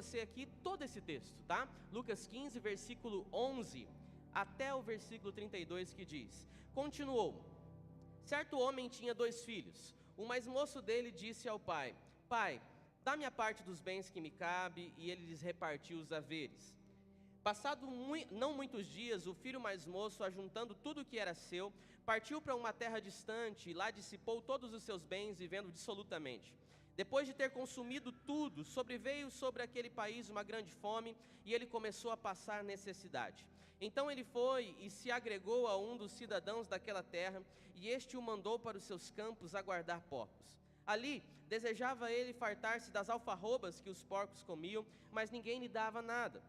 você aqui todo esse texto, tá? Lucas 15, versículo 11, até o versículo 32, que diz: Continuou: certo homem tinha 2 filhos. O mais moço dele disse ao pai: Pai, dá-me a parte dos bens que me cabe, e ele lhes repartiu os haveres. Passado não muitos dias, o filho mais moço, ajuntando tudo o que era seu, partiu para uma terra distante, e lá dissipou todos os seus bens, vivendo dissolutamente. Depois de ter consumido tudo, sobreveio sobre aquele país uma grande fome, e ele começou a passar necessidade. Então ele foi e se agregou a um dos cidadãos daquela terra, e este o mandou para os seus campos a guardar porcos. Ali desejava ele fartar-se das alfarrobas que os porcos comiam, mas ninguém lhe dava nada.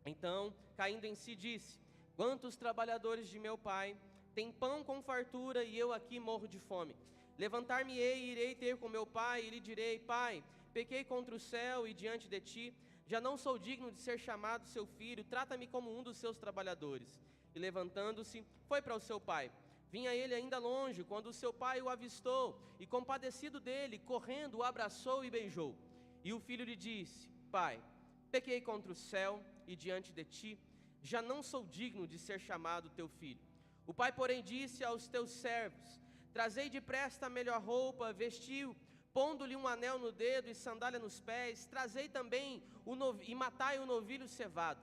Então, caindo em si, disse: Quantos trabalhadores de meu pai têm pão com fartura, e eu aqui morro de fome? Levantar-me-ei e irei ter com meu pai, e lhe direi: Pai, pequei contra o céu e diante de ti, já não sou digno de ser chamado seu filho, trata-me como um dos seus trabalhadores. E levantando-se, foi para o seu pai. Vinha ele ainda longe, quando o seu pai o avistou, e compadecido dele, correndo, o abraçou e beijou. E o filho lhe disse: Pai, pequei contra o céu e diante de ti, já não sou digno de ser chamado teu filho. O pai, porém, disse aos teus servos: Trazei depressa a melhor roupa, vestiu, pondo-lhe um anel no dedo e sandália nos pés. Trazei também e matai o novilho cevado.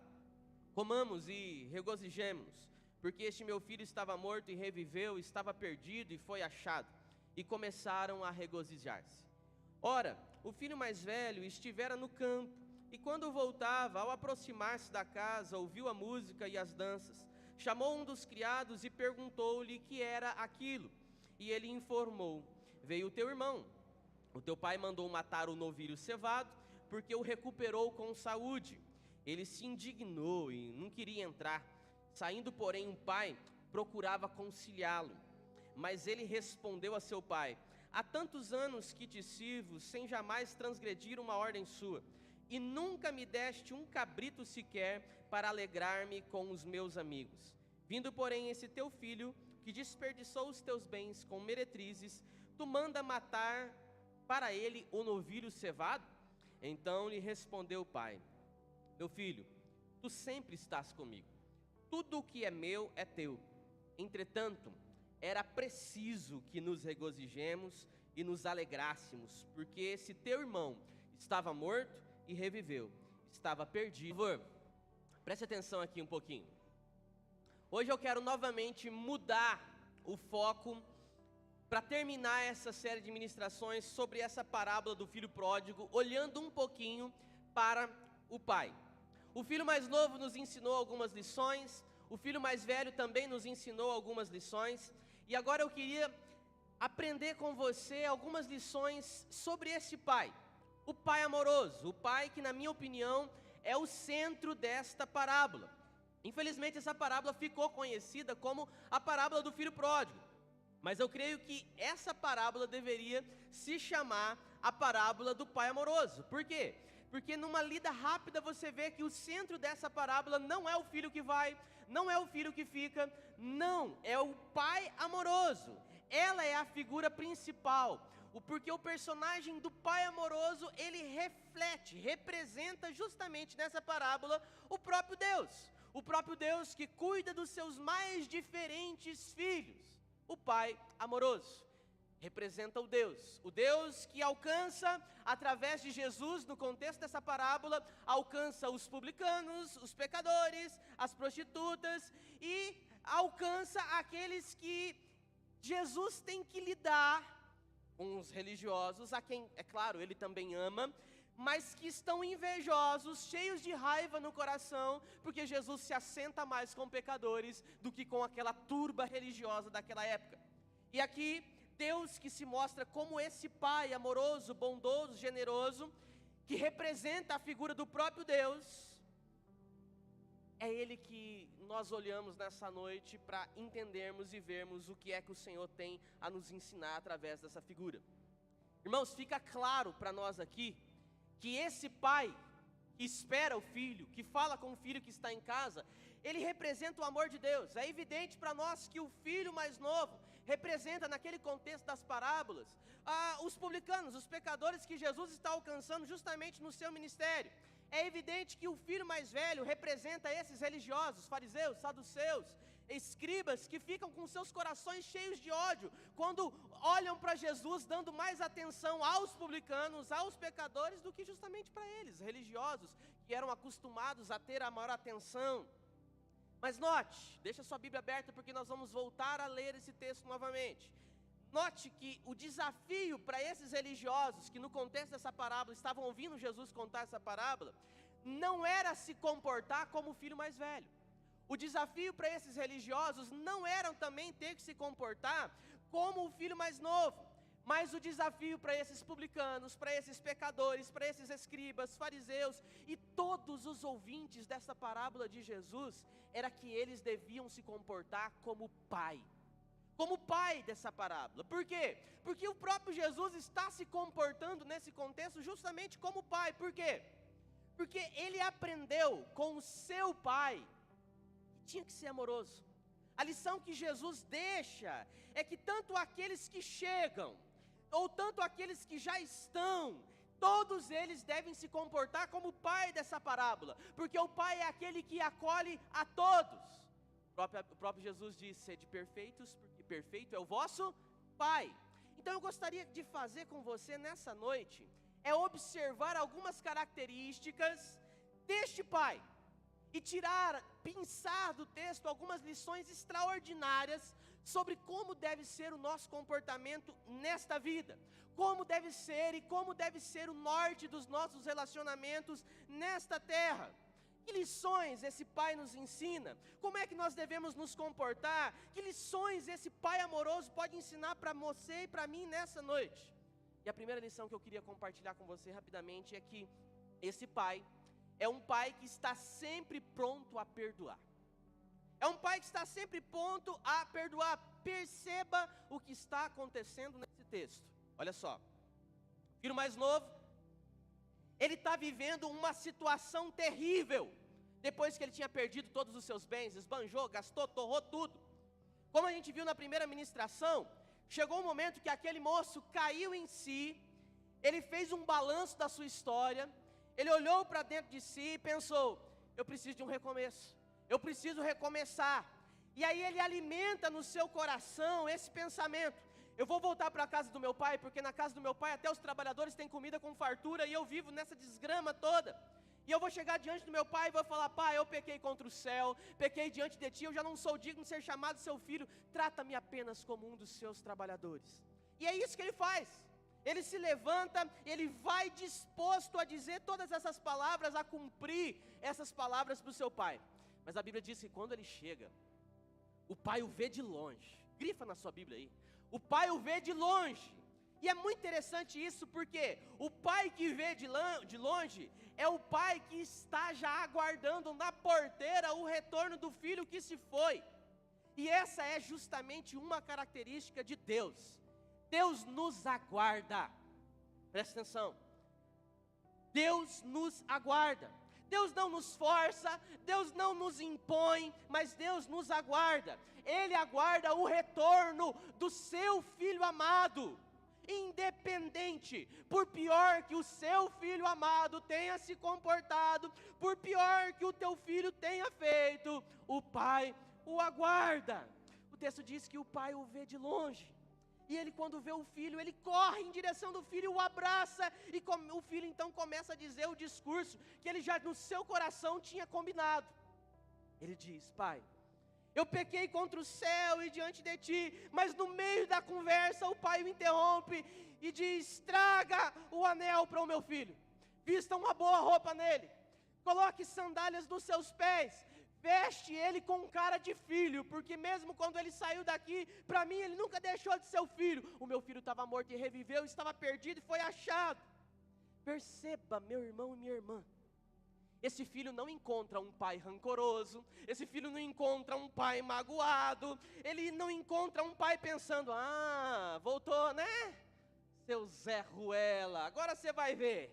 Comamos e regozijemo-nos, porque este meu filho estava morto e reviveu, estava perdido e foi achado. E começaram a regozijar-se. Ora, o filho mais velho estivera no campo, e quando voltava, ao aproximar-se da casa, ouviu a música e as danças. Chamou um dos criados e perguntou-lhe que era aquilo. E ele informou: Veio o teu irmão. O teu pai mandou matar o novilho cevado, porque o recuperou com saúde. Ele se indignou e não queria entrar. Saindo, porém, o pai procurava conciliá-lo. Mas ele respondeu a seu pai: Há tantos anos que te sirvo, sem jamais transgredir uma ordem sua, e nunca me deste um cabrito sequer para alegrar-me com os meus amigos. Vindo, porém, esse teu filho, que desperdiçou os teus bens com meretrizes, tu manda matar para ele o novilho cevado? Então lhe respondeu o pai: Meu filho, tu sempre estás comigo, tudo o que é meu é teu. Entretanto, era preciso que nos regozijemos e nos alegrássemos, porque esse teu irmão estava morto e reviveu, estava perdido. Por favor, preste atenção aqui um pouquinho. Hoje eu quero novamente mudar o foco para terminar essa série de ministrações sobre essa parábola do filho pródigo, olhando um pouquinho para o pai. O filho mais novo nos ensinou algumas lições, o filho mais velho também nos ensinou algumas lições, e agora eu queria aprender com você algumas lições sobre esse pai. O pai amoroso, o pai que, na minha opinião, é o centro desta parábola. Infelizmente, essa parábola ficou conhecida como a parábola do filho pródigo, mas eu creio que essa parábola deveria se chamar a parábola do pai amoroso. Por quê? Porque numa lida rápida você vê que o centro dessa parábola não é o filho que vai, não é o filho que fica, não, é o pai amoroso. Ela é a figura principal, porque o personagem do pai amoroso, ele representa justamente nessa parábola o próprio Deus que cuida dos seus mais diferentes filhos. O pai amoroso representa o Deus que alcança, através de Jesus, no contexto dessa parábola, alcança os publicanos, os pecadores, as prostitutas, e alcança aqueles que Jesus tem que lidar com os religiosos, a quem, é claro, ele também ama, mas que estão invejosos, cheios de raiva no coração, porque Jesus se assenta mais com pecadores do que com aquela turba religiosa daquela época. E aqui, Deus que se mostra como esse pai amoroso, bondoso, generoso, que representa a figura do próprio Deus, é Ele que nós olhamos nessa noite para entendermos e vermos o que é que o Senhor tem a nos ensinar através dessa figura. Irmãos, fica claro para nós aqui, que esse pai que espera o filho, que fala com o filho que está em casa, ele representa o amor de Deus. É evidente para nós que o filho mais novo representa, naquele contexto das parábolas, os publicanos, os pecadores que Jesus está alcançando justamente no seu ministério. é evidente que o filho mais velho representa esses religiosos, fariseus, saduceus, escribas, que ficam com seus corações cheios de ódio, quando olham para Jesus, dando mais atenção aos publicanos, aos pecadores, do que justamente para eles, religiosos, que eram acostumados a ter a maior atenção. Mas note, deixa sua Bíblia aberta, porque nós vamos voltar a ler esse texto novamente. Note que o desafio para esses religiosos, que no contexto dessa parábola estavam ouvindo Jesus contar essa parábola, não era se comportar como o filho mais velho. O desafio para esses religiosos não era também ter que se comportar como o filho mais novo, mas o desafio para esses publicanos, para esses pecadores, para esses escribas, fariseus e todos os ouvintes dessa parábola de Jesus, era que eles deviam se comportar como pai. Como pai dessa parábola. Por quê? Porque o próprio Jesus está se comportando nesse contexto justamente como pai. Por quê? Porque ele aprendeu com o seu pai que tinha que ser amoroso. A lição que Jesus deixa é que tanto aqueles que chegam, ou tanto aqueles que já estão, todos eles devem se comportar como o pai dessa parábola. Porque o pai é aquele que acolhe a todos. O próprio Jesus disse: sede perfeitos, porque perfeito é o vosso Pai. Então eu gostaria de fazer com você nessa noite, é observar algumas características deste Pai, e pensar do texto algumas lições extraordinárias, sobre como deve ser o nosso comportamento nesta vida, como deve ser e como deve ser o norte dos nossos relacionamentos nesta terra. Que lições esse pai nos ensina? Como é que nós devemos nos comportar? Que lições esse pai amoroso pode ensinar para você e para mim nessa noite? E a primeira lição que eu queria compartilhar com você rapidamente é que esse pai é um pai que está sempre pronto a perdoar. É um pai que está sempre pronto a perdoar. Perceba o que está acontecendo nesse texto. Olha só, o filho mais novo, ele está vivendo uma situação terrível, depois que ele tinha perdido todos os seus bens, esbanjou, gastou, torrou tudo. Como a gente viu na primeira ministração, chegou um momento que aquele moço caiu em si, ele fez um balanço da sua história, ele olhou para dentro de si e pensou: eu preciso de um recomeço, eu preciso recomeçar. E aí ele alimenta no seu coração esse pensamento: eu vou voltar para a casa do meu pai, porque na casa do meu pai até os trabalhadores têm comida com fartura, e eu vivo nessa desgrama toda. E eu vou chegar diante do meu pai e vou falar: pai, eu pequei contra o céu, pequei diante de ti, eu já não sou digno de ser chamado seu filho, trata-me apenas como um dos seus trabalhadores. E é isso que ele faz. Ele se levanta, ele vai disposto a dizer todas essas palavras, a cumprir essas palavras para o seu pai. Mas a Bíblia diz que quando ele chega, o pai o vê de longe. Grifa na sua Bíblia aí. O pai o vê de longe. E é muito interessante isso, porque o pai que vê de longe é o pai que está já aguardando na porteira o retorno do filho que se foi. E essa é justamente uma característica de Deus. Deus nos aguarda. Presta atenção. Deus nos aguarda. Deus não nos força, Deus não nos impõe, mas Deus nos aguarda. Ele aguarda o retorno do seu filho amado. Independente, por pior que o seu filho amado tenha se comportado, por pior que o teu filho tenha feito, o pai o aguarda. O texto diz que o pai o vê de longe. E ele, quando vê o filho, ele corre em direção do filho e o abraça. E o filho então começa a dizer o discurso que ele já no seu coração tinha combinado. Ele diz: pai, eu pequei contra o céu e diante de ti. Mas no meio da conversa o pai o interrompe e diz: traga o anel para o meu filho, vista uma boa roupa nele, coloque sandálias nos seus pés, veste ele com cara de filho, porque mesmo quando ele saiu daqui, para mim ele nunca deixou de ser o filho. O meu filho estava morto e reviveu, estava perdido e foi achado. Perceba, meu irmão e minha irmã, esse filho não encontra um pai rancoroso, esse filho não encontra um pai magoado, ele não encontra um pai pensando: ah, voltou, né? Seu Zé Ruela, agora você vai ver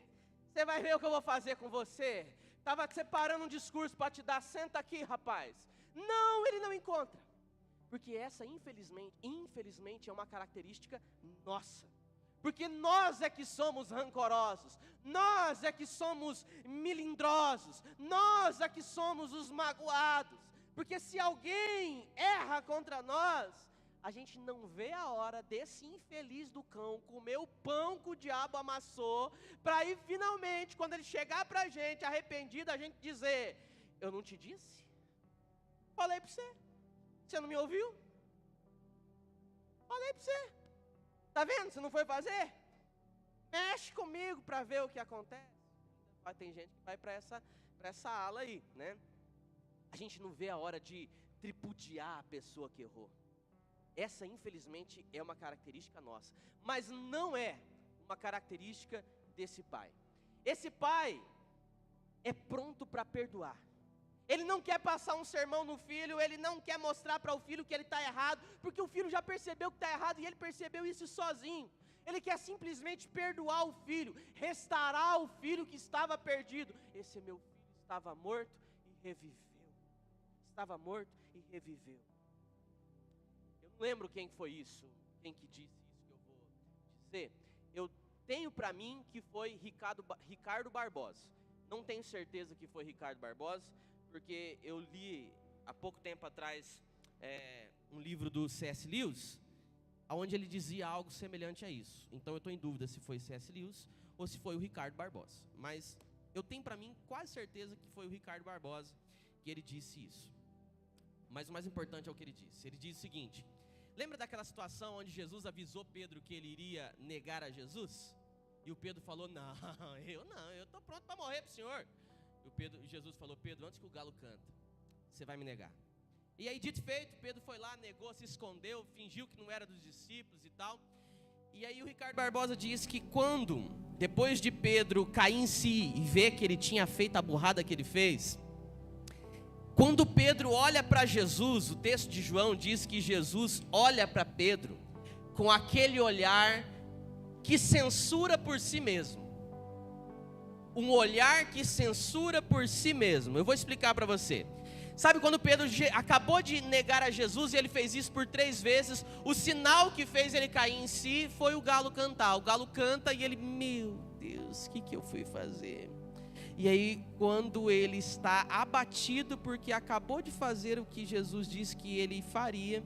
o que eu vou fazer com você. Estava separando um discurso para te dar, senta aqui, rapaz. Não, ele não encontra. Porque essa, infelizmente, é uma característica nossa. porque nós é que somos rancorosos, nós é que somos melindrosos, nós é que somos os magoados, porque se alguém erra contra nós, a gente não vê a hora desse infeliz do cão comer o pão que o diabo amassou, para aí finalmente, quando ele chegar para a gente arrependido, a gente dizer: eu não te disse? Falei para você, você não me ouviu? Falei para você, está vendo, você não foi fazer? Mexe comigo para ver o que acontece. Tem gente que vai para essa ala aí, né? A gente não vê a hora de tripudiar a pessoa que errou. Essa, infelizmente, é uma característica nossa, mas não é uma característica desse pai. Esse pai é pronto para perdoar. Ele não quer passar um sermão no filho, ele não quer mostrar para o filho que ele está errado, porque o filho já percebeu que está errado e ele percebeu isso sozinho. Ele quer simplesmente perdoar o filho, restaurar o filho que estava perdido. Esse meu filho estava morto e reviveu. Estava morto e reviveu. Eu não lembro quem foi isso, quem que disse isso que eu vou dizer. Eu tenho para mim que foi Ricardo Barbosa. Não tenho certeza que foi Ricardo Barbosa, porque eu li há pouco tempo atrás um livro do C.S. Lewis, onde ele dizia algo semelhante a isso. Então eu estou em dúvida se foi C.S. Lewis ou se foi o Ricardo Barbosa. Mas eu tenho para mim quase certeza que foi o Ricardo Barbosa que ele disse isso. Mas o mais importante é o que ele disse. Ele diz o seguinte: lembra daquela situação onde Jesus avisou Pedro que ele iria negar a Jesus? E o Pedro falou: não, eu estou pronto para morrer para o Senhor. E Jesus falou: Pedro, antes que o galo canta, você vai me negar. E aí, dito e feito, Pedro foi lá, negou, se escondeu, fingiu que não era dos discípulos e tal. E aí o Ricardo Barbosa diz que quando, depois de Pedro cair em si e ver que ele tinha feito a burrada que ele fez, quando Pedro olha para Jesus, o texto de João diz que Jesus olha para Pedro com aquele olhar que censura por si mesmo. Um olhar que censura por si mesmo. Eu vou explicar para você. Sabe quando Pedro acabou de negar a Jesus e ele fez isso por 3 vezes, o sinal que fez ele cair em si foi o galo cantar. O galo canta e ele, meu Deus, o que eu fui fazer? E aí quando ele está abatido porque acabou de fazer o que Jesus disse que ele faria,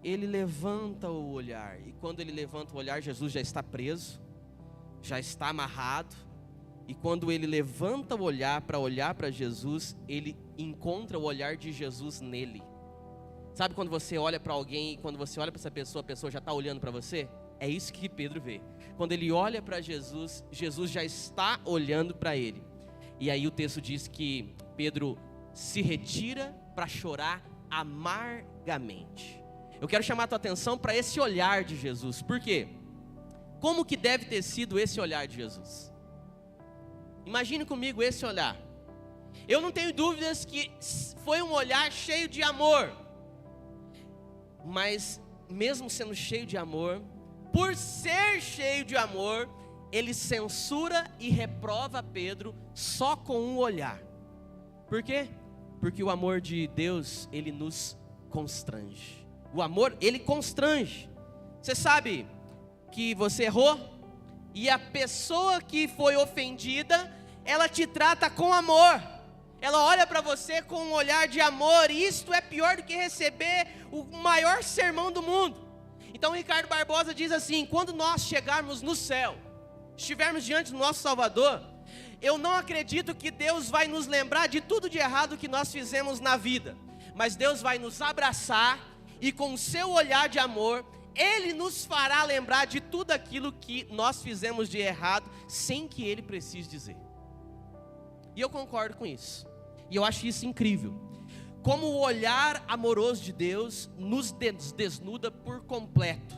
ele levanta o olhar. E quando ele levanta o olhar, Jesus já está preso, já está amarrado. E quando ele levanta o olhar para Jesus, ele encontra o olhar de Jesus nele. Sabe quando você olha para alguém e quando você olha para essa pessoa, a pessoa já está olhando para você? É isso que Pedro vê. Quando ele olha para Jesus, Jesus já está olhando para ele. E aí o texto diz que Pedro se retira para chorar amargamente. Eu quero chamar a tua atenção para esse olhar de Jesus. Por quê? Como que deve ter sido esse olhar de Jesus? Imagine comigo esse olhar. Eu não tenho dúvidas que foi um olhar cheio de amor. Mas mesmo sendo cheio de amor, por ser cheio de amor, ele censura e reprova Pedro só com um olhar. Por quê? Porque o amor de Deus, ele nos constrange. O amor, ele constrange. Você sabe que você errou e a pessoa que foi ofendida, ela te trata com amor. Ela olha para você com um olhar de amor. E isto é pior do que receber o maior sermão do mundo. Então Ricardo Barbosa diz assim: quando nós chegarmos no céu, estivermos diante do nosso Salvador, eu não acredito que Deus vai nos lembrar de tudo de errado que nós fizemos na vida, mas Deus vai nos abraçar e com o seu olhar de amor, Ele nos fará lembrar de tudo aquilo que nós fizemos de errado, sem que Ele precise dizer. E eu concordo com isso. E eu acho isso incrível. Como o olhar amoroso de Deus nos desnuda por completo.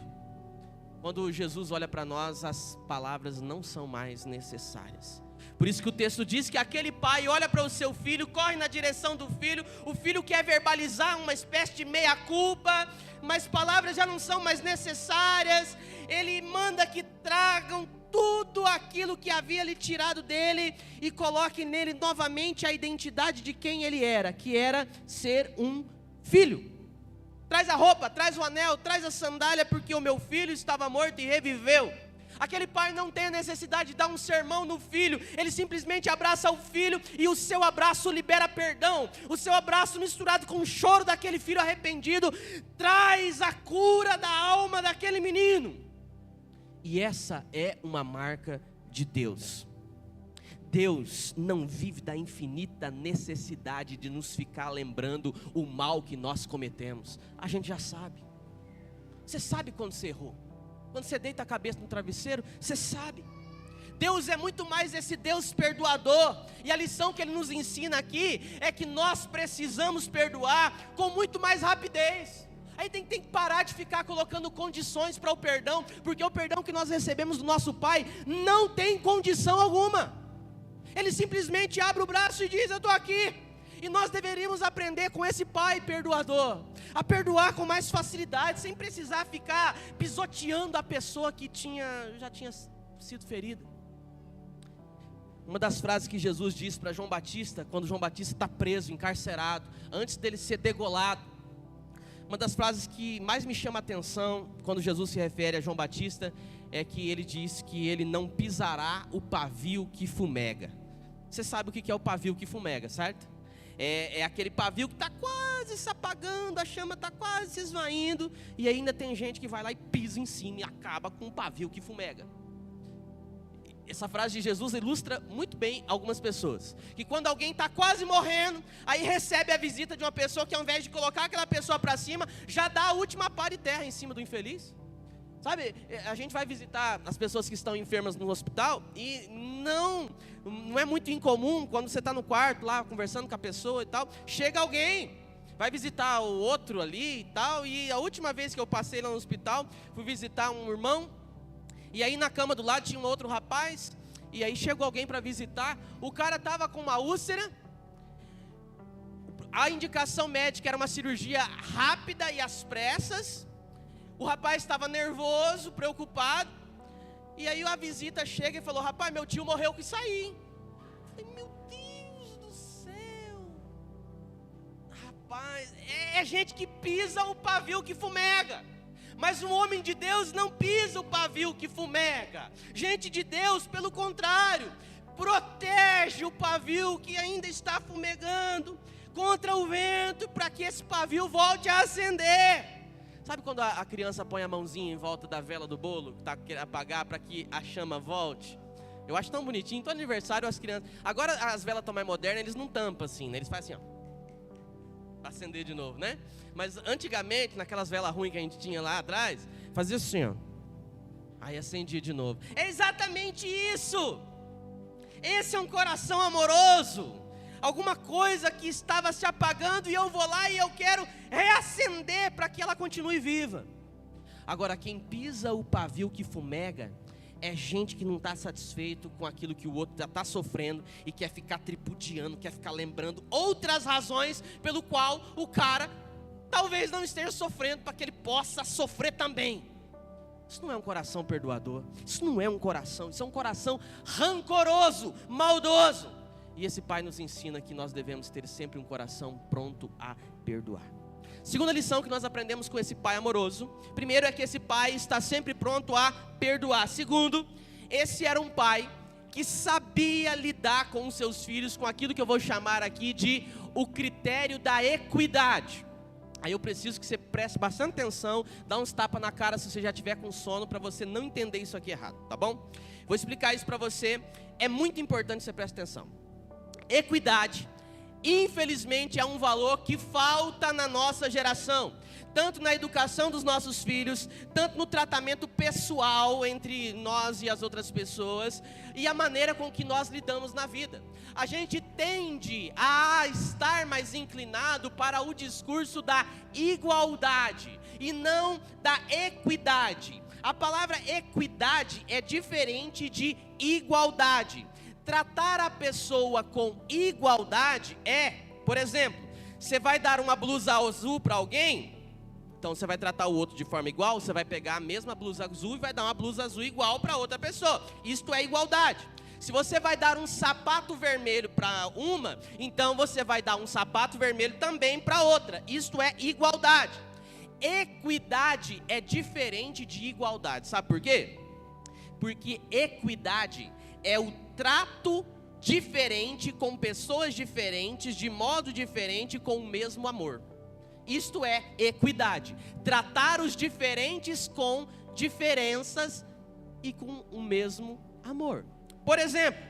Quando Jesus olha para nós, as palavras não são mais necessárias. Por isso que o texto diz que aquele pai olha para o seu filho, corre na direção do filho, o filho quer verbalizar uma espécie de meia-culpa, mas palavras já não são mais necessárias. Ele manda que tragam tudo aquilo que havia lhe tirado dele e coloque nele novamente a identidade de quem ele era, que era ser um filho. Traz a roupa, traz o anel, traz a sandália, porque o meu filho estava morto e reviveu. Aquele pai não tem a necessidade de dar um sermão no filho, ele simplesmente abraça o filho e o seu abraço libera perdão. O seu abraço misturado com o choro daquele filho arrependido traz a cura da alma daquele menino. E essa é uma marca de Deus. Deus não vive da infinita necessidade de nos ficar lembrando o mal que nós cometemos. A gente já sabe. Você sabe quando você errou. Quando você deita a cabeça no travesseiro, você sabe. Deus é muito mais esse Deus perdoador. E a lição que Ele nos ensina aqui é que nós precisamos perdoar com muito mais rapidez. Aí tem que parar de ficar colocando condições para o perdão, porque o perdão que nós recebemos do nosso Pai não tem condição alguma. Ele simplesmente abre o braço e diz: eu estou aqui. E nós deveríamos aprender com esse Pai perdoador, a perdoar com mais facilidade, sem precisar ficar pisoteando a pessoa que já tinha sido ferida. Uma das frases que Jesus disse para João Batista, quando João Batista está preso, encarcerado, antes dele ser degolado, uma das frases que mais me chama a atenção, quando Jesus se refere a João Batista, é que ele diz que ele não pisará o pavio que fumega. Você sabe o que é o pavio que fumega, certo? É aquele pavio que está quase se apagando, a chama está quase se esvaindo, e ainda tem gente que vai lá e pisa em cima e acaba com o pavio que fumega. Essa frase de Jesus ilustra muito bem algumas pessoas, que quando alguém está quase morrendo, aí recebe a visita de uma pessoa que ao invés de colocar aquela pessoa para cima, já dá a última pá de terra em cima do infeliz. Sabe, a gente vai visitar as pessoas que estão enfermas no hospital e não é muito incomum quando você está no quarto lá conversando com a pessoa e tal, chega alguém, vai visitar o outro ali e tal, e a última vez que eu passei lá no hospital, fui visitar um irmão, e aí na cama do lado tinha um outro rapaz, e aí chegou alguém para visitar, o cara estava com uma úlcera, a indicação médica era uma cirurgia rápida e às pressas. O rapaz estava nervoso, preocupado, e aí a visita chega e falou: rapaz, meu tio morreu, que saí. Eu falei: meu Deus do céu. Rapaz, é gente que pisa o pavio que fumega. Mas um homem de Deus não pisa o pavio que fumega. Gente de Deus, pelo contrário, protege o pavio que ainda está fumegando contra o vento, para que esse pavio volte a acender. Sabe quando a criança põe a mãozinha em volta da vela do bolo, que está querendo apagar, para que a chama volte? Eu acho tão bonitinho. Todo aniversário as crianças... Agora as velas estão mais modernas, eles não tampam assim, né? Eles fazem assim, ó, para acender de novo, né? Mas antigamente, naquelas velas ruins que a gente tinha lá atrás, fazia assim, ó. Aí acendia de novo. É exatamente isso. Esse é um coração amoroso. Alguma coisa que estava se apagando e eu vou lá e eu quero reacender para que ela continue viva. Agora, quem pisa o pavio que fumega é gente que não está satisfeito com aquilo que o outro já está sofrendo e quer ficar tripudiando, quer ficar lembrando outras razões pelo qual o cara talvez não esteja sofrendo, para que ele possa sofrer também. Isso não é um coração perdoador, isso não é um coração, isso é um coração rancoroso, maldoso. E esse Pai nos ensina que nós devemos ter sempre um coração pronto a perdoar. Segunda lição que nós aprendemos com esse Pai amoroso: primeiro é que esse Pai está sempre pronto a perdoar. Segundo, esse era um Pai que sabia lidar com os seus filhos com aquilo que eu vou chamar aqui de o critério da equidade. Aí eu preciso que você preste bastante atenção, dá uns tapas na cara se você já tiver com sono, para você não entender isso aqui errado, tá bom? Vou explicar isso para você, é muito importante que você preste atenção. Equidade, infelizmente, é um valor que falta na nossa geração, tanto na educação dos nossos filhos, tanto no tratamento pessoal entre nós e as outras pessoas, e a maneira com que nós lidamos na vida. A gente tende a estar mais inclinado para o discurso da igualdade e não da equidade. A palavra equidade é diferente de igualdade. Tratar a pessoa com igualdade é, por exemplo, você vai dar uma blusa azul para alguém, então você vai tratar o outro de forma igual, você vai pegar a mesma blusa azul e vai dar uma blusa azul igual para outra pessoa. Isto é igualdade. Se você vai dar um sapato vermelho para uma, então você vai dar um sapato vermelho também para outra. Isto é igualdade. Equidade é diferente de igualdade. Sabe por quê? Porque equidade é o trato diferente com pessoas diferentes, de modo diferente, com o mesmo amor. Isto é equidade, tratar os diferentes com diferenças e com o mesmo amor. Por exemplo,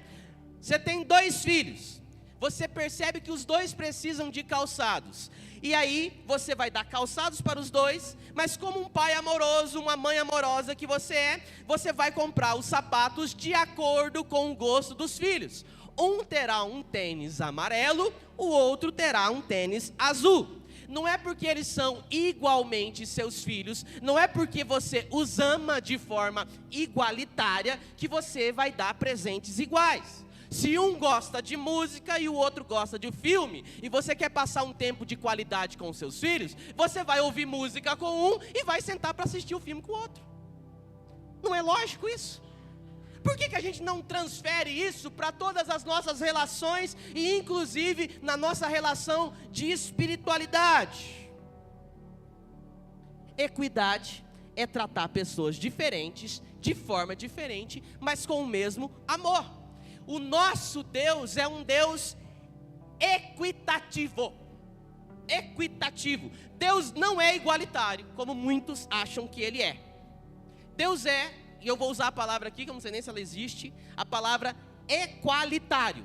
você tem 2 filhos, você percebe que os 2 precisam de calçados, e aí você vai dar calçados para os 2, mas como um pai amoroso, uma mãe amorosa que você é, você vai comprar os sapatos de acordo com o gosto dos filhos. Um terá um tênis amarelo, o outro terá um tênis azul. Não é porque eles são igualmente seus filhos, não é porque você os ama de forma igualitária, que você vai dar presentes iguais. Se um gosta de música e o outro gosta de filme, e você quer passar um tempo de qualidade com os seus filhos, você vai ouvir música com um e vai sentar para assistir o filme com o outro. Não é lógico isso? Por que a gente não transfere isso para todas as nossas relações e inclusive na nossa relação de espiritualidade? Equidade é tratar pessoas diferentes, de forma diferente, mas com o mesmo amor. O nosso Deus é um Deus equitativo. Equitativo. Deus não é igualitário, como muitos acham que Ele é. Deus é, e eu vou usar a palavra aqui, que eu não sei nem se ela existe, a palavra equalitário.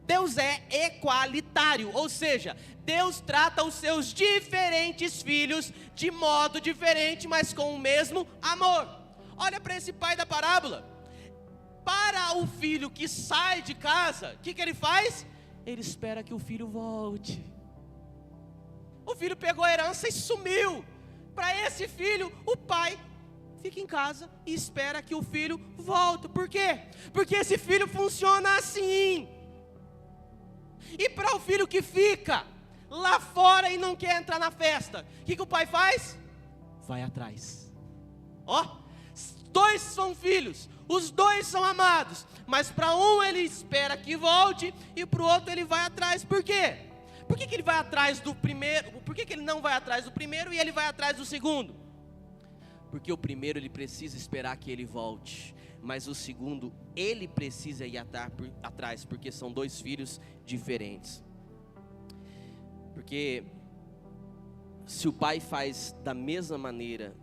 Deus é equalitário, ou seja, Deus trata os seus diferentes filhos de modo diferente, mas com o mesmo amor. Olha para esse pai da parábola. Para o filho que sai de casa, o que ele faz? Ele espera que o filho volte. O filho pegou a herança e sumiu. Para esse filho, o pai fica em casa e espera que o filho volte. Por quê? Porque esse filho funciona assim. E para o filho que fica lá fora e não quer entrar na festa, o que o pai faz? Vai atrás. Ó, 2 são filhos, os 2 são amados, mas para um ele espera que volte e para o outro ele vai atrás. Por quê? Por que ele vai atrás do primeiro? Por que ele não vai atrás do primeiro e ele vai atrás do segundo? Porque o primeiro ele precisa esperar que ele volte, mas o segundo ele precisa ir atrás, porque são 2 filhos diferentes. Porque se o pai faz da mesma maneira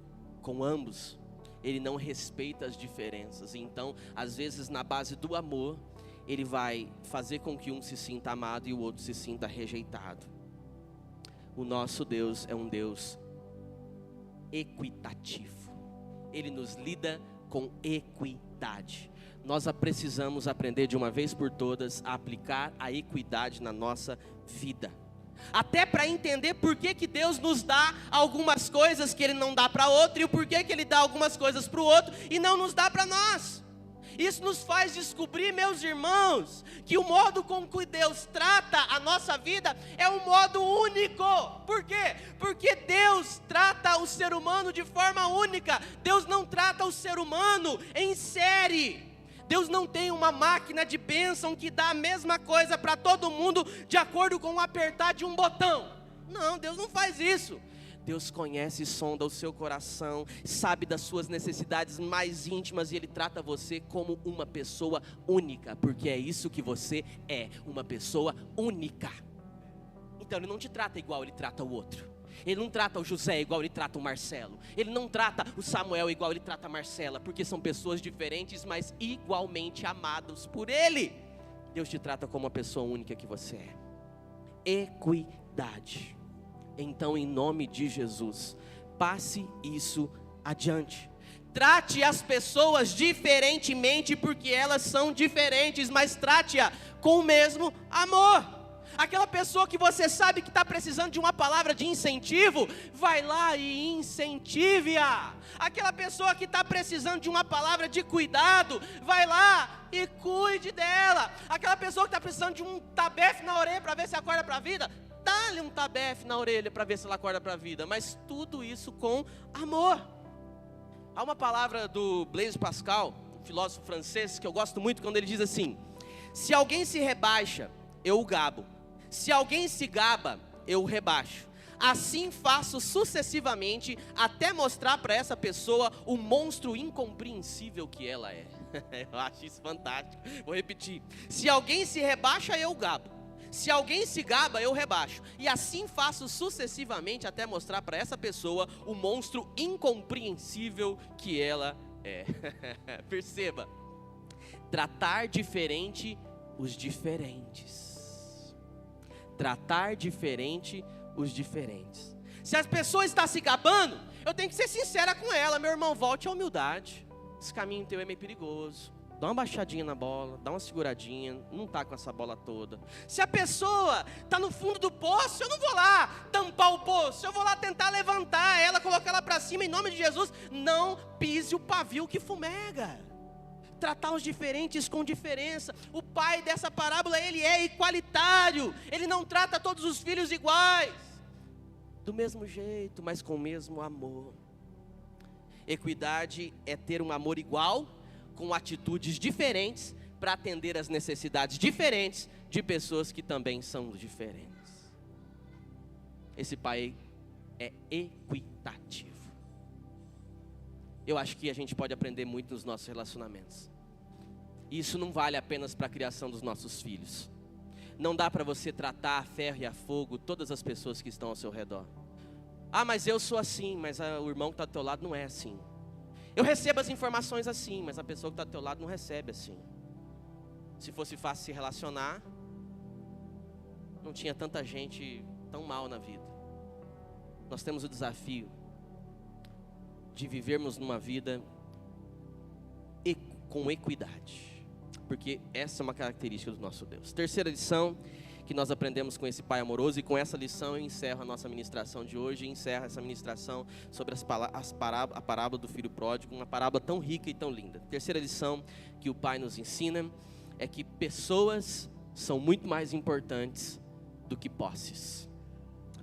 com ambos, ele não respeita as diferenças. Então, às vezes na base do amor, ele vai fazer com que um se sinta amado e o outro se sinta rejeitado. O nosso Deus é um Deus equitativo. Ele nos lida com equidade. Nós precisamos aprender de uma vez por todas a aplicar a equidade na nossa vida. Até para entender por que Deus nos dá algumas coisas que Ele não dá para outro, e o porquê que Ele dá algumas coisas para o outro e não nos dá para nós. Isso nos faz descobrir, meus irmãos, que o modo com que Deus trata a nossa vida é um modo único. Por quê? Porque Deus trata o ser humano de forma única. Deus não trata o ser humano em série. Deus não tem uma máquina de bênção que dá a mesma coisa para todo mundo de acordo com o apertar de um botão. Não, Deus não faz isso. Deus conhece e sonda o seu coração, sabe das suas necessidades mais íntimas, e Ele trata você como uma pessoa única, porque é isso que você é, uma pessoa única. Então Ele não te trata igual Ele trata o outro. Ele não trata o José igual Ele trata o Marcelo. Ele não trata o Samuel igual Ele trata a Marcela, porque são pessoas diferentes, mas igualmente amados por Ele. Deus te trata como uma pessoa única que você é. Equidade. Então, em nome de Jesus, passe isso adiante. Trate as pessoas diferentemente, porque elas são diferentes, mas trate-a com o mesmo amor. Aquela pessoa que você sabe que está precisando de uma palavra de incentivo, vai lá e incentive-a. Aquela pessoa que está precisando de uma palavra de cuidado, vai lá e cuide dela. Aquela pessoa que está precisando de um tabefe na orelha para ver se acorda para a vida, dá-lhe um tabefe na orelha para ver se ela acorda para a vida. Mas tudo isso com amor. Há uma palavra do Blaise Pascal, um filósofo francês, que eu gosto muito, quando ele diz assim: se alguém se rebaixa, eu o gabo. Se alguém se gaba, eu o rebaixo. Assim faço sucessivamente, até mostrar para essa pessoa o monstro incompreensível que ela é. Eu acho isso fantástico. Vou repetir. Se alguém se rebaixa, eu gabo. Se alguém se gaba, eu rebaixo. E assim faço sucessivamente até mostrar para essa pessoa o monstro incompreensível que ela é. Perceba. Tratar diferente os diferentes. Tratar diferente os diferentes. Se as pessoas estão se gabando, eu tenho que ser sincera com ela. Meu irmão, volte à humildade. Esse caminho teu é meio perigoso. Dá uma baixadinha na bola, dá uma seguradinha, não tá com essa bola toda. Se a pessoa tá no fundo do poço, eu não vou lá tampar o poço, eu vou lá tentar levantar ela, colocar ela para cima em nome de Jesus. Não pise o pavio que fumega. Tratar os diferentes com diferença. O pai dessa parábola, ele é igualitário, ele não trata todos os filhos iguais, do mesmo jeito, mas com o mesmo amor. Equidade é ter um amor igual, com atitudes diferentes, para atender as necessidades diferentes de pessoas que também são diferentes. Esse pai é equitativo. Eu acho que a gente pode aprender muito nos nossos relacionamentos. Isso não vale apenas para a criação dos nossos filhos. Não dá para você tratar a ferro e a fogo todas as pessoas que estão ao seu redor. Ah, mas eu sou assim, mas o irmão que está do teu lado não é assim. Eu recebo as informações assim, mas a pessoa que está do teu lado não recebe assim. Se fosse fácil se relacionar, não tinha tanta gente tão mal na vida. Nós temos o desafio de vivermos numa vida com equidade, porque essa é uma característica do nosso Deus. Terceira lição que nós aprendemos com esse pai amoroso, e com essa lição eu encerro a nossa ministração de hoje, encerro essa ministração sobre a parábola do filho pródigo, uma parábola tão rica e tão linda. Terceira lição que o pai nos ensina é que pessoas são muito mais importantes do que posses.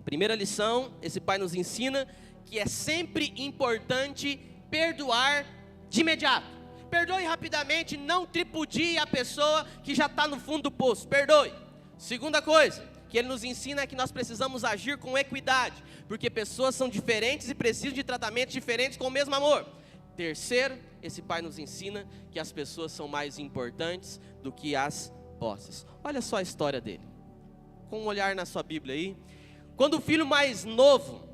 Primeira lição, esse pai nos ensina que é sempre importante perdoar de imediato. Perdoe rapidamente, não tripudie a pessoa que já está no fundo do poço, perdoe. Segunda coisa que ele nos ensina é que nós precisamos agir com equidade, porque pessoas são diferentes e precisam de tratamentos diferentes com o mesmo amor. Terceiro, esse pai nos ensina que as pessoas são mais importantes do que as posses. Olha só a história dele, com um olhar na sua Bíblia aí. Quando o filho mais novo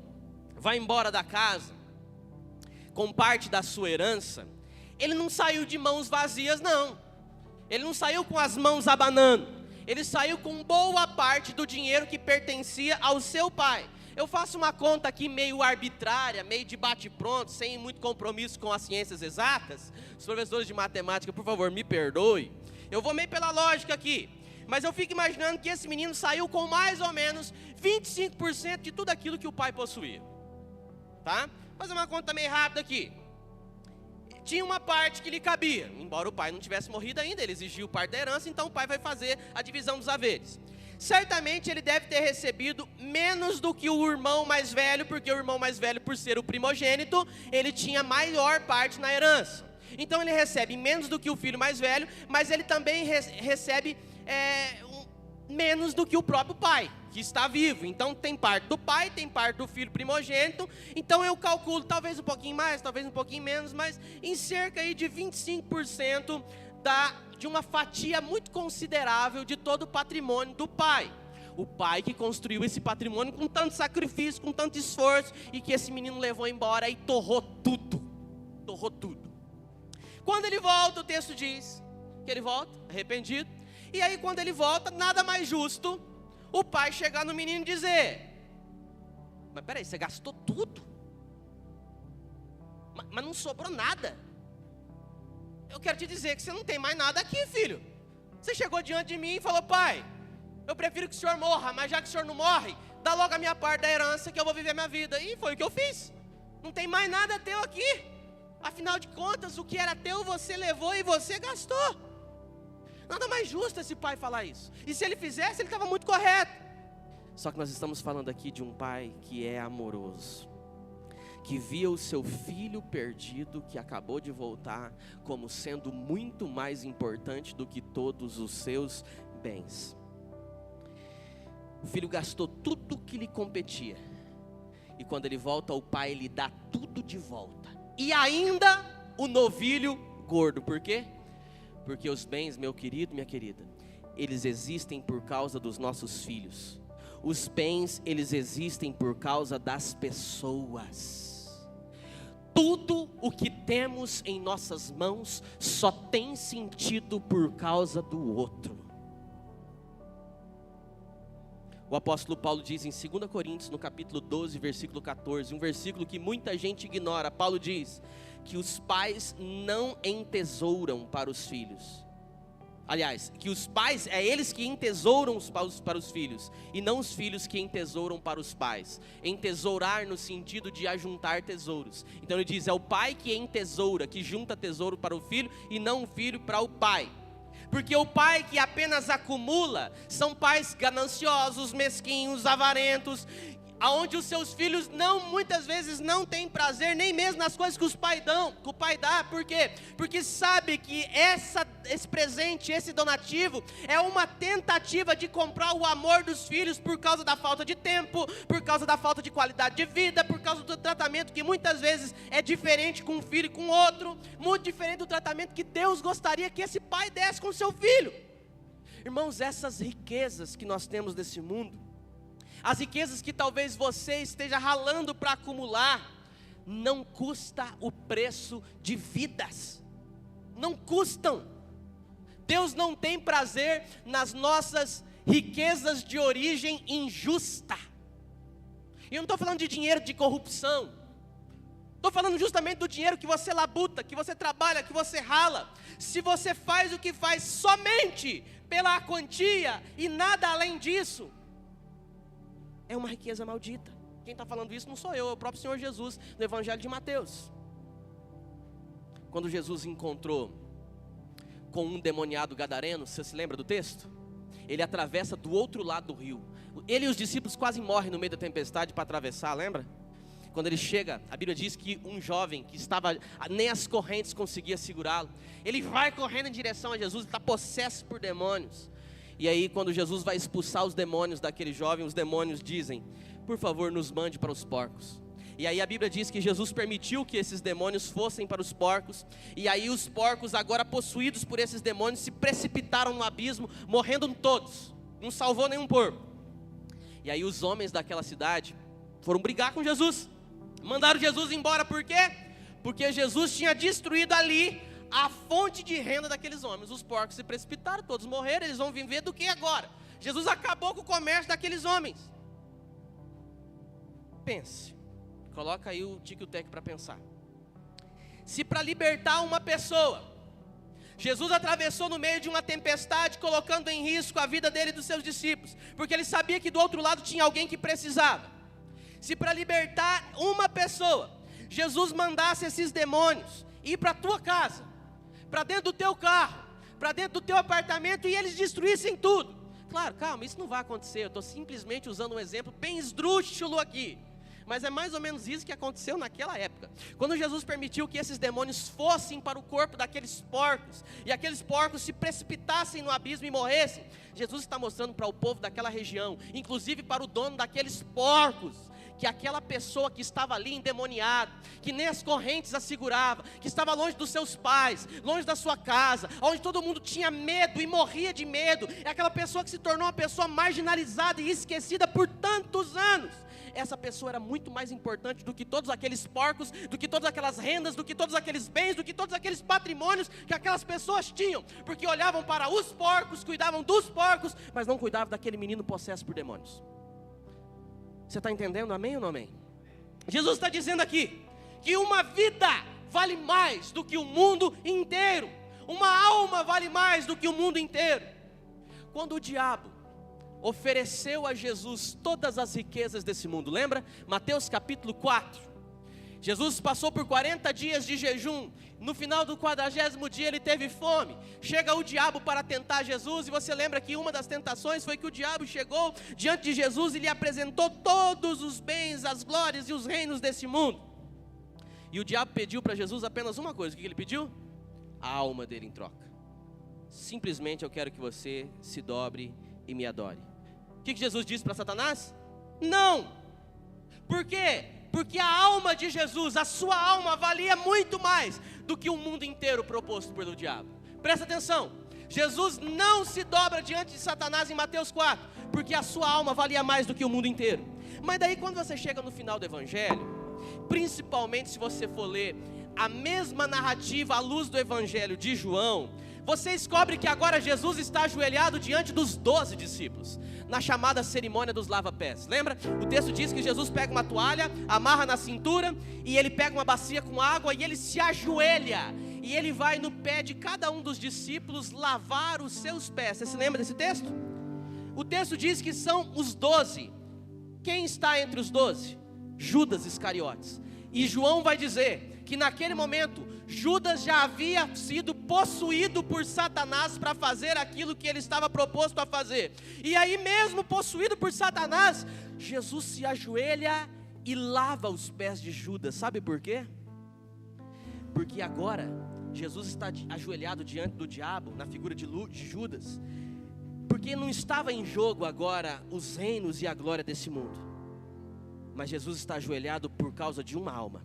vai embora da casa, com parte da sua herança, ele não saiu de mãos vazias não, ele não saiu com as mãos abanando. Ele saiu com boa parte do dinheiro que pertencia ao seu pai. Eu faço uma conta aqui meio arbitrária, meio de bate-pronto, sem muito compromisso com as ciências exatas. Os professores de matemática, por favor, me perdoe. Eu vou meio pela lógica aqui. Mas eu fico imaginando que esse menino saiu com mais ou menos 25% de tudo aquilo que o pai possuía. Tá? Vou fazer uma conta meio rápida aqui. Tinha uma parte que lhe cabia, embora o pai não tivesse morrido ainda, ele exigiu parte da herança, então o pai vai fazer a divisão dos haveres. Certamente ele deve ter recebido menos do que o irmão mais velho, porque o irmão mais velho, por ser o primogênito, ele tinha maior parte na herança. Então ele recebe menos do que o filho mais velho, mas ele também recebe menos do que o próprio pai, que está vivo. Então tem parte do pai, tem parte do filho primogênito. Então eu calculo talvez um pouquinho mais, talvez um pouquinho menos, mas em cerca aí de 25% de uma fatia muito considerável de todo o patrimônio do pai. O pai que construiu esse patrimônio com tanto sacrifício, com tanto esforço, e que esse menino levou embora e torrou tudo. Torrou tudo. Quando ele volta, o texto diz que ele volta arrependido. E aí quando ele volta, nada mais justo o pai chegar no menino e dizer: mas peraí, você gastou tudo? Mas não sobrou nada. Eu quero te dizer que você não tem mais nada aqui, filho. Você chegou diante de mim e falou: pai, eu prefiro que o senhor morra, mas já que o senhor não morre, dá logo a minha parte da herança que eu vou viver a minha vida. E foi o que eu fiz. Não tem mais nada teu aqui. Afinal de contas, o que era teu você levou e você gastou. Nada mais justo esse pai falar isso. E se ele fizesse, ele estava muito correto. Só que nós estamos falando aqui de um pai que é amoroso, que via o seu filho perdido, que acabou de voltar, como sendo muito mais importante do que todos os seus bens. O filho gastou tudo que lhe competia, e quando ele volta, o pai lhe dá tudo de volta, e ainda o novilho gordo. Por quê? Porque os bens, meu querido, minha querida, eles existem por causa dos nossos filhos. Os bens, eles existem por causa das pessoas. Tudo o que temos em nossas mãos só tem sentido por causa do outro. O apóstolo Paulo diz em 2 Coríntios, no capítulo 12, versículo 14, um versículo que muita gente ignora. Paulo diz que os pais não entesouram para os filhos. Aliás, que os pais, é eles que entesouram para os filhos, e não os filhos que entesouram para os pais. Entesourar no sentido de ajuntar tesouros. Então ele diz, é o pai que entesoura, que junta tesouro para o filho, e não o filho para o pai. Porque o pai que apenas acumula, são pais gananciosos, mesquinhos, avarentos, aonde os seus filhos muitas vezes não têm prazer nem mesmo nas coisas que o pai dá. Por quê? Porque sabe que esse presente, esse donativo, é uma tentativa de comprar o amor dos filhos por causa da falta de tempo, por causa da falta de qualidade de vida, por causa do tratamento que muitas vezes é diferente com um filho e com outro, muito diferente do tratamento que Deus gostaria que esse pai desse com o seu filho. Irmãos, essas riquezas que nós temos nesse mundo, as riquezas que talvez você esteja ralando para acumular, não custa o preço de vidas. Não custam. Deus não tem prazer nas nossas riquezas de origem injusta. E eu não estou falando de dinheiro de corrupção. Estou falando justamente do dinheiro que você labuta, que você trabalha, que você rala. Se você faz o que faz somente pela quantia e nada além disso, é uma riqueza maldita. Quem está falando isso não sou eu, é o próprio Senhor Jesus, no Evangelho de Mateus. Quando Jesus encontrou com um demoniado gadareno, você se lembra do texto? Ele atravessa do outro lado do rio. Ele e os discípulos quase morrem no meio da tempestade para atravessar, lembra? Quando ele chega, a Bíblia diz que um jovem que estava, nem as correntes conseguia segurá-lo. Ele vai correndo em direção a Jesus, está possesso por demônios. E aí quando Jesus vai expulsar os demônios daquele jovem, os demônios dizem, por favor nos mande para os porcos. E aí a Bíblia diz que Jesus permitiu que esses demônios fossem para os porcos. E aí os porcos, agora possuídos por esses demônios, se precipitaram no abismo, morrendo todos. Não salvou nenhum porco. E aí os homens daquela cidade foram brigar com Jesus. Mandaram Jesus embora, por quê? Porque Jesus tinha destruído ali a fonte de renda daqueles homens. Os porcos se precipitaram, todos morreram, eles vão viver do que agora? Jesus acabou com o comércio daqueles homens. Pense, coloca aí o tique e o teco para pensar. Se para libertar uma pessoa, Jesus atravessou no meio de uma tempestade, colocando em risco a vida dele e dos seus discípulos, porque ele sabia que do outro lado tinha alguém que precisava. Se para libertar uma pessoa, Jesus mandasse esses demônios ir para a tua casa, para dentro do teu carro, para dentro do teu apartamento, e eles destruíssem tudo. Claro, calma, isso não vai acontecer, eu estou simplesmente usando um exemplo bem esdrúxulo aqui. Mas é mais ou menos isso que aconteceu naquela época. Quando Jesus permitiu que esses demônios fossem para o corpo daqueles porcos, e aqueles porcos se precipitassem no abismo e morressem, Jesus está mostrando para o povo daquela região, inclusive para o dono daqueles porcos, que aquela pessoa que estava ali endemoniada, que nem as correntes a segurava, que estava longe dos seus pais, longe da sua casa, onde todo mundo tinha medo e morria de medo, é aquela pessoa que se tornou uma pessoa marginalizada e esquecida por tantos anos. Essa pessoa era muito mais importante do que todos aqueles porcos, do que todas aquelas rendas, do que todos aqueles bens, do que todos aqueles patrimônios que aquelas pessoas tinham, porque olhavam para os porcos, cuidavam dos porcos, mas não cuidavam daquele menino possesso por demônios. Você está entendendo, amém ou não amém? Jesus está dizendo aqui, que uma vida vale mais do que o mundo inteiro, uma alma vale mais do que o mundo inteiro. Quando o diabo ofereceu a Jesus todas as riquezas desse mundo, lembra? Mateus capítulo 4, Jesus passou por 40 dias de jejum, no final do 40º dia ele teve fome, chega o diabo para tentar Jesus, e você lembra que uma das tentações foi que o diabo chegou diante de Jesus e lhe apresentou todos os bens, as glórias e os reinos desse mundo, e o diabo pediu para Jesus apenas uma coisa. O que ele pediu? A alma dele em troca. Simplesmente eu quero que você se dobre e me adore. O que Jesus disse para Satanás? Não. Por quê? Porque a alma de Jesus, a sua alma valia muito mais do que o mundo inteiro proposto pelo diabo. Presta atenção, Jesus não se dobra diante de Satanás em Mateus 4, porque a sua alma valia mais do que o mundo inteiro. Mas daí quando você chega no final do Evangelho, principalmente se você for ler a mesma narrativa à luz do Evangelho de João, você descobre que agora Jesus está ajoelhado diante dos 12 discípulos, na chamada cerimônia dos lava-pés. Lembra? O texto diz que Jesus pega uma toalha, amarra na cintura, e ele pega uma bacia com água, e ele se ajoelha, e ele vai no pé de cada um dos discípulos lavar os seus pés. Você se lembra desse texto? O texto diz que são os 12. Quem está entre os 12? Judas Iscariotes. E João vai dizer que naquele momento Judas já havia sido possuído por Satanás para fazer aquilo que ele estava proposto a fazer. E aí mesmo possuído por Satanás, Jesus se ajoelha e lava os pés de Judas. Sabe por quê? Porque agora Jesus está ajoelhado diante do diabo, na figura de Judas, porque não estava em jogo agora os reinos e a glória desse mundo, mas Jesus está ajoelhado por causa de uma alma,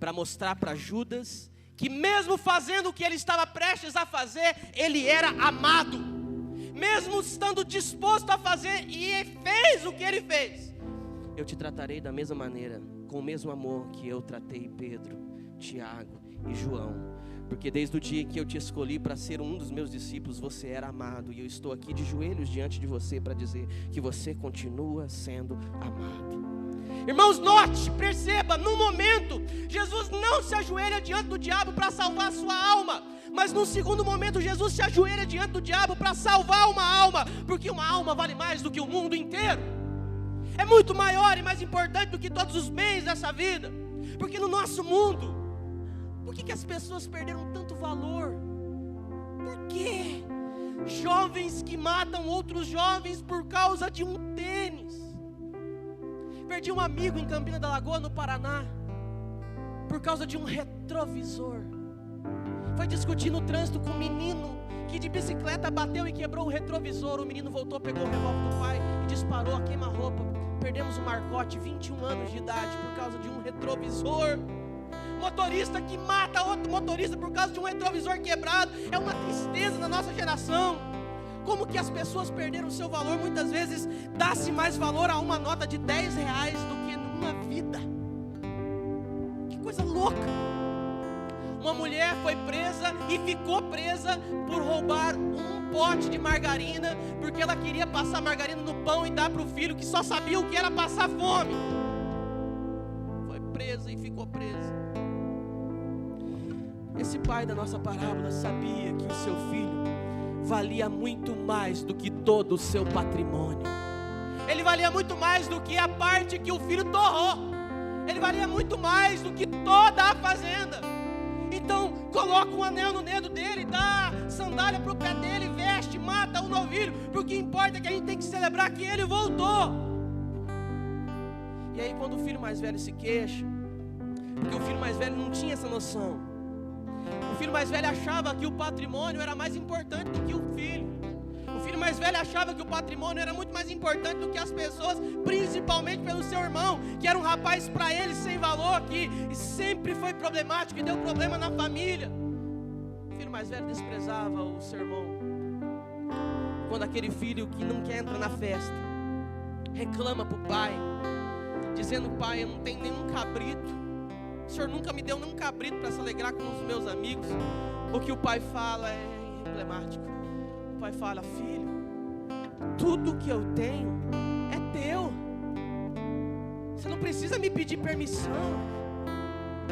para mostrar para Judas que mesmo fazendo o que ele estava prestes a fazer, ele era amado, mesmo estando disposto a fazer, e fez o que ele fez. Eu te tratarei da mesma maneira, com o mesmo amor que eu tratei Pedro, Tiago e João, porque desde o dia que eu te escolhi para ser um dos meus discípulos, você era amado, e eu estou aqui de joelhos diante de você para dizer que você continua sendo amado. Irmãos, note, perceba, num momento, Jesus não se ajoelha diante do diabo para salvar a sua alma, mas num segundo momento, Jesus se ajoelha diante do diabo para salvar uma alma, porque uma alma vale mais do que o mundo inteiro, é muito maior e mais importante do que todos os bens dessa vida, porque no nosso mundo, por que as pessoas perderam tanto valor? Por quê? Jovens que matam outros jovens por causa de um tênis. Perdi um amigo em Campina da Lagoa, no Paraná, por causa de um retrovisor. Foi discutir no trânsito com um menino que de bicicleta bateu e quebrou o retrovisor. O menino voltou, pegou o revólver do pai e disparou a queima-roupa. Perdemos o Marcote, 21 anos de idade, por causa de um retrovisor. Motorista que mata outro motorista por causa de um retrovisor quebrado. É uma tristeza na nossa geração. Como que as pessoas perderam o seu valor? Muitas vezes dá-se mais valor a uma nota de 10 reais do que numa vida. Que coisa louca. Uma mulher foi presa e ficou presa por roubar um pote de margarina, porque ela queria passar margarina no pão e dar para o filho, que só sabia o que era passar fome. Foi presa e ficou presa. Esse pai da nossa parábola sabia que o seu filho valia muito mais do que todo o seu patrimônio. Ele valia muito mais do que a parte que o filho torrou. Ele valia muito mais do que toda a fazenda. Então coloca um anel no dedo dele, dá sandália para o pé dele, veste, mata o novilho, porque o que importa é que a gente tem que celebrar que ele voltou. E aí quando o filho mais velho se queixa, porque o filho mais velho não tinha essa noção, o filho mais velho achava que o patrimônio era mais importante do que o filho. O filho mais velho achava que o patrimônio era muito mais importante do que as pessoas, principalmente pelo seu irmão, que era um rapaz para ele sem valor, que sempre foi problemático e deu problema na família. O filho mais velho desprezava o seu irmão. Quando aquele filho que não quer entrar na festa reclama para o pai, dizendo: pai, eu não tenho nenhum cabrito, o senhor nunca me deu nenhum cabrito para se alegrar com os meus amigos. O que o pai fala é emblemático. O pai fala: filho, tudo que eu tenho é teu. Você não precisa me pedir permissão.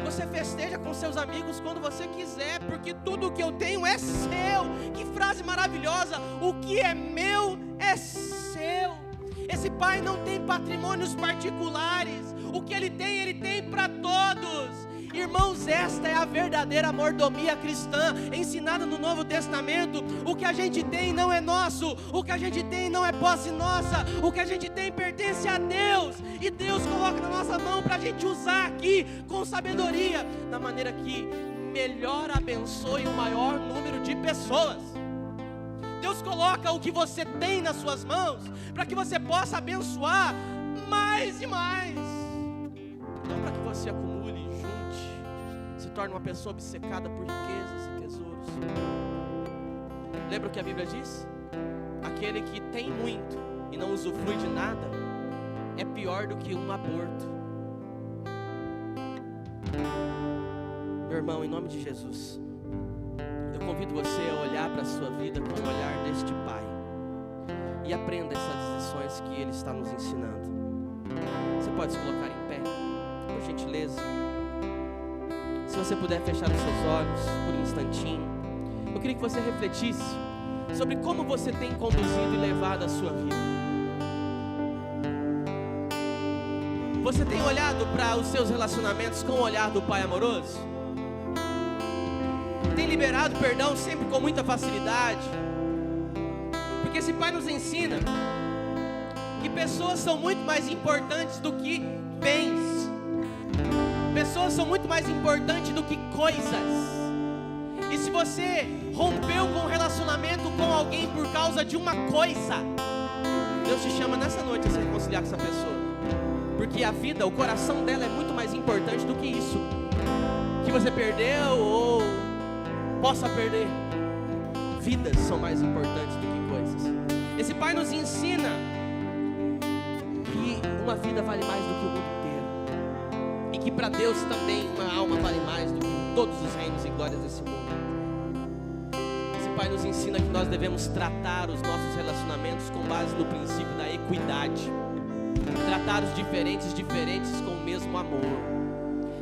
Você festeja com seus amigos quando você quiser, porque tudo que eu tenho é seu. Que frase maravilhosa! O que é meu é seu. Esse pai não tem patrimônios particulares. O que ele tem para todos. Irmãos, esta é a verdadeira mordomia cristã ensinada no Novo Testamento. O que a gente tem não é nosso. O que a gente tem não é posse nossa. O que a gente tem pertence a Deus. E Deus coloca na nossa mão para a gente usar aqui com sabedoria, da maneira que melhor abençoe o maior número de pessoas. Deus coloca o que você tem nas suas mãos para que você possa abençoar mais e mais. Não para que você acumule, junte, se torne uma pessoa obcecada por riquezas e tesouros. Lembra o que a Bíblia diz? Aquele que tem muito e não usufrui de nada é pior do que um aborto. Meu irmão, em nome de Jesus, eu convido você a olhar para a sua vida com o olhar deste Pai e aprenda essas lições que Ele está nos ensinando. Você pode se colocar em pé, por gentileza. Se você puder fechar os seus olhos por um instantinho, eu queria que você refletisse sobre como você tem conduzido e levado a sua vida. Você tem olhado para os seus relacionamentos com o olhar do Pai amoroso? Tem liberado perdão sempre com muita facilidade? Porque esse Pai nos ensina que pessoas são muito mais importantes do que bens. Pessoas são muito mais importantes do que coisas. E se você rompeu com um relacionamento com alguém por causa de uma coisa, Deus te chama nessa noite a se reconciliar com essa pessoa. Porque a vida, o coração dela é muito mais importante do que isso que você perdeu ou possa perder. Vidas são mais importantes do que coisas. Esse Pai nos ensina que uma vida vale mais do que o mundo inteiro, e que para Deus também uma alma vale mais do que todos os reinos e glórias desse mundo. Esse Pai nos ensina que nós devemos tratar os nossos relacionamentos com base no princípio da equidade, tratar os diferentes com o mesmo amor.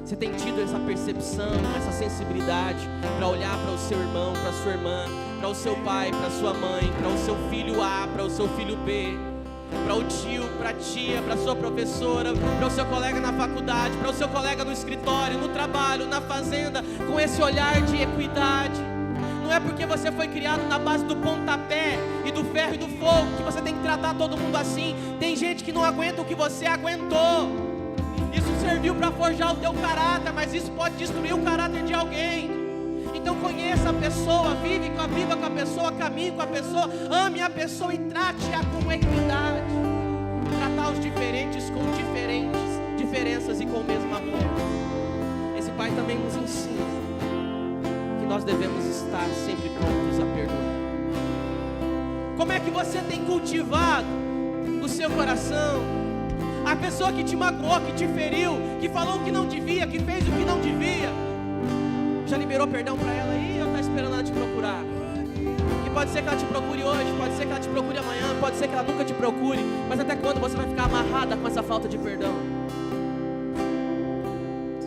Você tem tido essa percepção, essa sensibilidade para olhar para o seu irmão, para a sua irmã, para o seu pai, para a sua mãe, para o seu filho A, para o seu filho B, para o tio, para a tia, para a sua professora, para o seu colega na faculdade, para o seu colega no escritório, no trabalho, na fazenda, com esse olhar de equidade. Não é porque você foi criado na base do pontapé e do ferro e do fogo que você tem que tratar todo mundo assim. Tem gente que não aguenta o que você aguentou. Isso serviu para forjar o teu caráter, mas isso pode destruir o caráter de alguém. Então conheça a pessoa, viva com a pessoa, caminhe com a pessoa, ame a pessoa e trate-a com equidade. Tratar os diferentes com diferenças e com o mesmo amor. Esse Pai também nos ensina que nós devemos estar sempre prontos a perdoar. Como é que você tem cultivado o seu coração? A pessoa que te magoou, que te feriu, que falou o que não devia, que fez o que não devia, já liberou perdão para ela aí ou está esperando ela te procurar? Que pode ser que ela te procure hoje, pode ser que ela te procure amanhã, pode ser que ela nunca te procure, mas até quando você vai ficar amarrada com essa falta de perdão?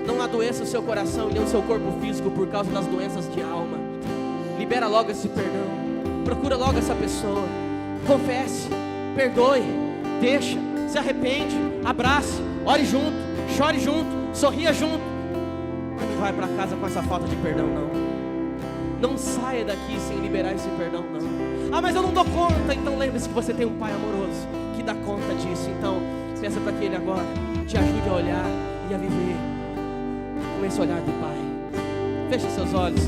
Não adoeça o seu coração e nem o seu corpo físico por causa das doenças de alma. Libera logo esse perdão, procura logo essa pessoa, confesse, perdoe, deixa, se arrepende, abrace, ore junto, chore junto, sorria junto. Mas não vai para casa com essa falta de perdão, não. Não saia daqui sem liberar esse perdão, não. Ah, mas eu não dou conta. Então lembre-se que você tem um Pai amoroso que dá conta disso. Então peça para que Ele agora te ajude a olhar e a viver com esse olhar do Pai. Feche seus olhos,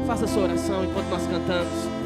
faça a sua oração enquanto nós cantamos.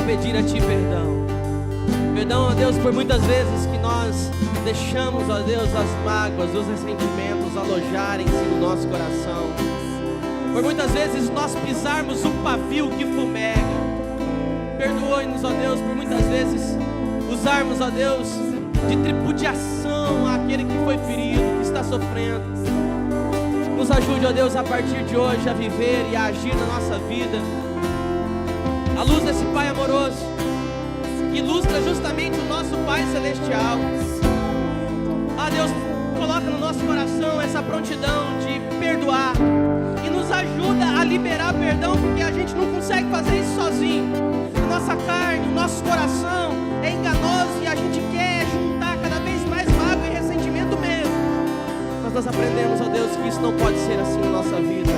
Pedir a Ti perdão. Perdão, ó Deus, por muitas vezes que nós deixamos, ó Deus, as mágoas, os ressentimentos alojarem-se no nosso coração. Por muitas vezes nós pisarmos o pavio que fumega. Perdoe-nos, ó Deus, por muitas vezes usarmos, ó Deus, de tripudiação àquele que foi ferido, que está sofrendo. Nos ajude, ó Deus, a partir de hoje a viver e a agir na nossa vida à luz desse Pai amoroso, que ilustra justamente o nosso Pai Celestial. Ah, Deus, coloca no nosso coração essa prontidão de perdoar e nos ajuda a liberar perdão, porque a gente não consegue fazer isso sozinho. A nossa carne, o nosso coração é enganoso e a gente quer juntar cada vez mais mágoa e ressentimento mesmo. Mas nós aprendemos, ó Deus, que isso não pode ser assim na nossa vida.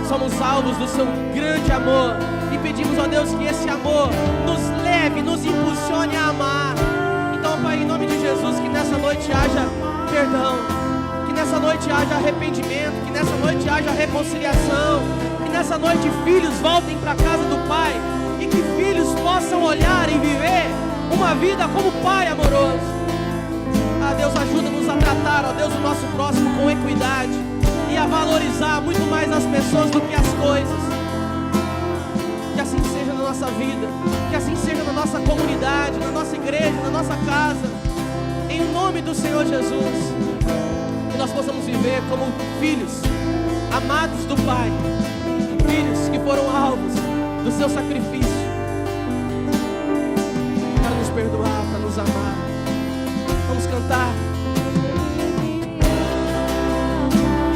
Somos alvos do seu grande amor e pedimos, ó Deus, que esse amor nos leve, nos impulsione a amar. Então, Pai, em nome de Jesus, que nessa noite haja perdão, que nessa noite haja arrependimento, que nessa noite haja reconciliação, que nessa noite filhos voltem para a casa do Pai e que filhos possam olhar e viver uma vida como Pai amoroso. Ah, Deus, ajuda-nos a tratar, ó Deus, o nosso próximo com equidade e a valorizar muito mais as pessoas do que as coisas. Que assim seja na nossa vida, que assim seja na nossa comunidade, na nossa igreja, na nossa casa, em nome do Senhor Jesus. Que nós possamos viver como filhos amados do Pai, filhos que foram alvos do seu sacrifício para nos perdoar, para nos amar. Vamos cantar.